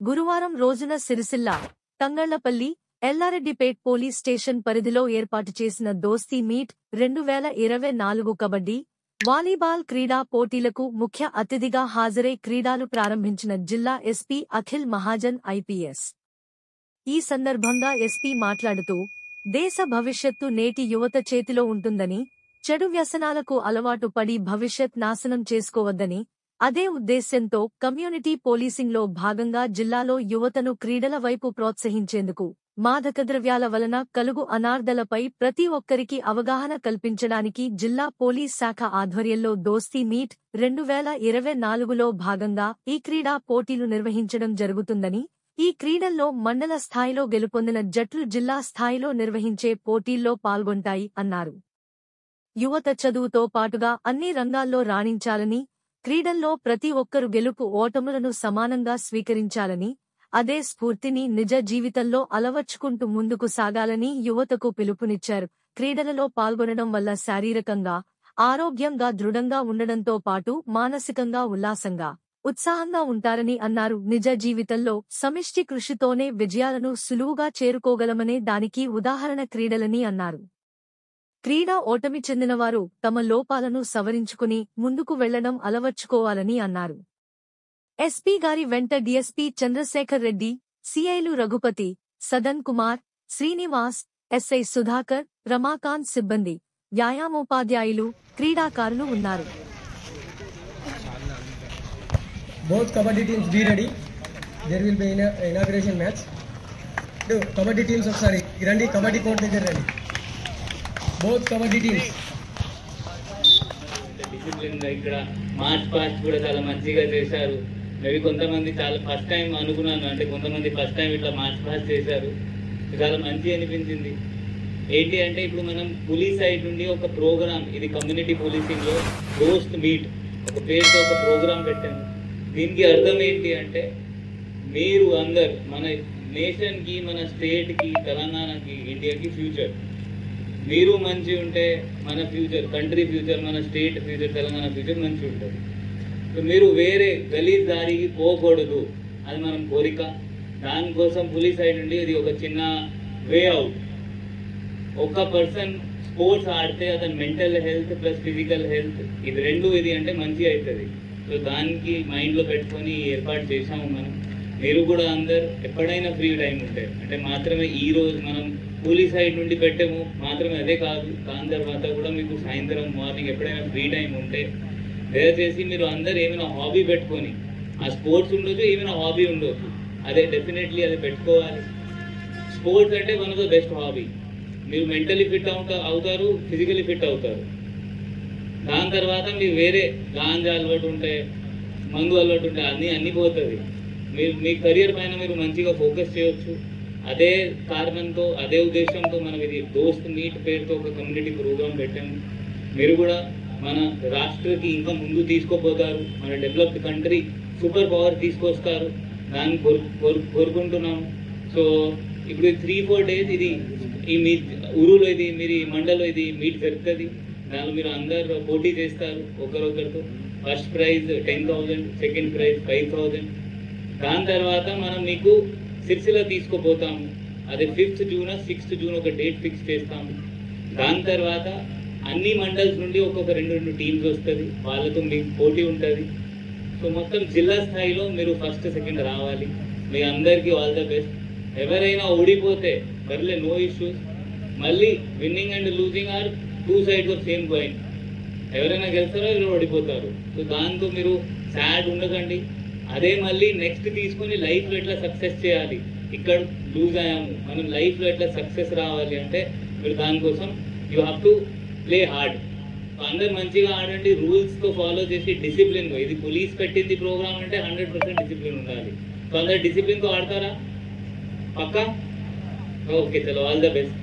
గురువారం రోజున Sircilla, Thangallapalli, Yellareddypet police station పరిధిలో ఏర్పాటు చేసిన దోస్తీ మీట్ 2024 కబడ్డీ, వాలీబాల్ క్రీడా పోటీలకు ముఖ్య అతిథిగా హాజరై క్రీడలు ప్రారంభించిన జిల్లా ఎస్పీ అఖిల్ మహాజన్ ఐపీఎస్. ఈ సందర్భంగా ఎస్పీ మాట్లాడుతూ, దేశ భవిష్యత్తు నేటి యువత చేతిలో ఉంటుందని, చెడు వ్యసనాలకు అలవాటు పడి భవిష్యత్ నాశనం చేసుకోవద్దని, అదే ఉద్దేశ్యంతో కమ్యూనిటీ పోలీసింగ్లో భాగంగా జిల్లాలో యువతను క్రీడల వైపు ప్రోత్సహించేందుకు, మాదకద్రవ్యాల వలన కలుగు అనార్దలపై ప్రతి ఒక్కరికి అవగాహన కల్పించడానికి జిల్లా పోలీస్ శాఖ ఆధ్వర్యంలో దోస్తీ మీట్ 2024లో భాగంగా ఈ క్రీడా పోటీలు నిర్వహించడం జరుగుతుందని, ఈ క్రీడల్లో మండల స్థాయిలో గెలుపొందిన జట్లు జిల్లా స్థాయిలో నిర్వహించే పోటీల్లో పాల్గొంటాయి అన్నారు. యువత చదువుతో పాటుగా అన్ని రంగాల్లో రాణించాలని, క్రీడల్లో ప్రతి ఒక్కరు గెలుపు ఓటములను సమానంగా స్వీకరించాలని, అదే స్ఫూర్తిని నిజ జీవితంలో అలవర్చుకుంటూ ముందుకు సాగాలని యువతకు పిలుపునిచ్చారు. క్రీడలలో పాల్గొనడం వల్ల శారీరకంగా, ఆరోగ్యంగా దృఢంగా ఉండడంతో పాటు మానసికంగా ఉల్లాసంగా, ఉత్సాహంగా ఉంటారని అన్నారు. నిజ జీవితంలో సమిష్టి కృషితోనే విజయాలను సులువుగా చేరుకోగలమనే దానికి ఉదాహరణ క్రీడలని అన్నారు. క్రీడా ఓటమి చెందినవారు తమ లోపాలను సవరించుకుని ముందుకు వెళ్లడం అలవర్చుకోవాలని అన్నారు. ఎస్పీ గారి వెంట డీఎస్పీ చంద్రశేఖర్ రెడ్డి, సిఐలు రఘుపతి, సదన్ కుమార్, శ్రీనివాస్, ఎస్ఐ సుధాకర్, రమాకాంత్ సిబ్బంది, వ్యాయామోపాధ్యాయులు, క్రీడాకారులు ఉన్నారు. Both kabaddi teams be ready. There will be an inauguration match. Kabaddi teams ఒకసారి రండి, kabaddi court దగ్గర రండి. Both kabaddi teams. డిసిప్లిన్ గా ఇక్కడ మార్చ్ పాస్ట్ కూడా చాలా మంచిగా చేశారు. మేబీ కొంతమంది చాలా ఫస్ట్ టైం అనుకున్నాను, అంటే కొంతమంది ఫస్ట్ టైం ఇట్లా మార్చ్ పాస్ట్ చేశారు. చాలా మంచి అనిపించింది. ఏంటి అంటే ఇప్పుడు మనం పోలీస్ సైడ్ నుండి ఒక ప్రోగ్రామ్, ఇది కమ్యూనిటీ పోలీసింగ్ లో దోస్త్ మీట్ ఒక పేరుతో ఒక ప్రోగ్రామ్ పెట్టాము. దీనికి అర్థం ఏంటి అంటే మీరు అందరు మన నేషన్ కి, మన స్టేట్ కి, తెలంగాణకి, ఇండియాకి ఫ్యూచర్. మీరు మంచి ఉంటే మన ఫ్యూచర్, కంట్రీ ఫ్యూచర్, మన స్టేట్ ఫ్యూచర్, తెలంగాణ ఫ్యూచర్ మంచి ఉంటుంది. సో మీరు వేరే గలీజ్ దారికి పోకూడదు, అది మనం కోరిక. దానికోసం పోలీస్ సైడ్ నుండి ఇది ఒక చిన్న వే అవుట్. ఒక పర్సన్ స్పోర్ట్స్ ఆడితే అతని mental health plus physical health ఇది రెండు ఇది అంటే మంచి అవుతుంది. సో దానికి మైండ్లో పెట్టుకొని ఏర్పాటు చేశాము మనం. మీరు కూడా అందరు ఎప్పుడైనా ఫ్రీ టైం ఉంటే, అంటే మాత్రమే ఈ రోజు మనం పోలీస్ సైడ్ నుండి పెట్టాము మాత్రమే అదే కాదు, దాని తర్వాత కూడా మీకు సాయంత్రం మార్నింగ్ ఎప్పుడైనా ఫ్రీ టైం ఉంటే దయచేసి మీరు అందరు ఏమైనా హాబీ పెట్టుకొని, ఆ స్పోర్ట్స్ ఉండొచ్చు, ఏమైనా హాబీ ఉండొచ్చు, అదే డెఫినెట్లీ అది పెట్టుకోవాలి. స్పోర్ట్స్ అంటే one of the best hobby. మీరు మెంటలీ ఫిట్ అవుతారు, ఫిజికలీ ఫిట్ అవుతారు. దాని తర్వాత మీరు వేరే గాంజా అలవాటు ఉంటే, మందు అలవాటు ఉంటే అన్నీ పోతుంది. మీరు మీ కెరియర్ పైన మీరు మంచిగా ఫోకస్ చేయొచ్చు. అదే కారణంతో, అదే ఉద్దేశంతో మనం ఇది దోస్త్ మీట్ పేరుతో ఒక కమ్యూనిటీ ప్రోగ్రామ్ పెట్టాము. మీరు కూడా మన రాష్ట్రకి ఇంకా ముందు తీసుకుపోతారు, మన డెవలప్డ్ కంట్రీ సూపర్ పవర్ తీసుకొస్తారు, దాన్ని కోరుకుంటున్నాము. సో ఇప్పుడు 3-4 డేస్ ఇది ఈ మీ ఊరులో, ఇది మీరు ఈ మండలో ఇది మీట్ జరుగుతుంది. దానిలో మీరు అందరు పోటీ చేస్తారు ఒకరొకరితో. First prize 10,000, second prize 5,000. దాని తర్వాత మనం మీకు సిరిసిల్ల తీసుకుపోతాము. అదే 5th జూన్ 6th జూన్ ఒక డేట్ ఫిక్స్ చేస్తాము. దాని తర్వాత అన్ని మండల్స్ నుండి ఒక్కొక్క 2 టీమ్స్ వస్తుంది, వాళ్ళతో మీకు పోటీ ఉంటుంది. సో మొత్తం జిల్లా స్థాయిలో మీరు ఫస్ట్ సెకండ్ రావాలి. మీ అందరికీ ఆల్ ద బెస్ట్. ఎవరైనా ఓడిపోతే పర్లే, నో ఇష్యూస్. మళ్ళీ winning and losing are 2 sides of same coin. ఎవరైనా గెలుస్తారో ఎవరు ఓడిపోతారు. సో దాంతో మీరు సాడ్ ఉండకండి. అదే మళ్ళీ నెక్స్ట్ తీసుకొని లైఫ్లో ఎట్లా సక్సెస్ చేయాలి, ఇక్కడ లూజ్ అయ్యాము, మనం లైఫ్లో ఎట్లా సక్సెస్ రావాలి అంటే మీరు దానికోసం you have to play hard. అందరు మంచిగా ఆడండి, రూల్స్తో ఫాలో చేసి డిసిప్లిన్గా. ఇది పోలీస్ పెట్టింది ప్రోగ్రామ్ అంటే 100% డిసిప్లిన్ ఉండాలి. సో అందరు డిసిప్లిన్తో ఆడతారా? పక్కా? ఓకే, చలో, ఆల్ ద బెస్ట్.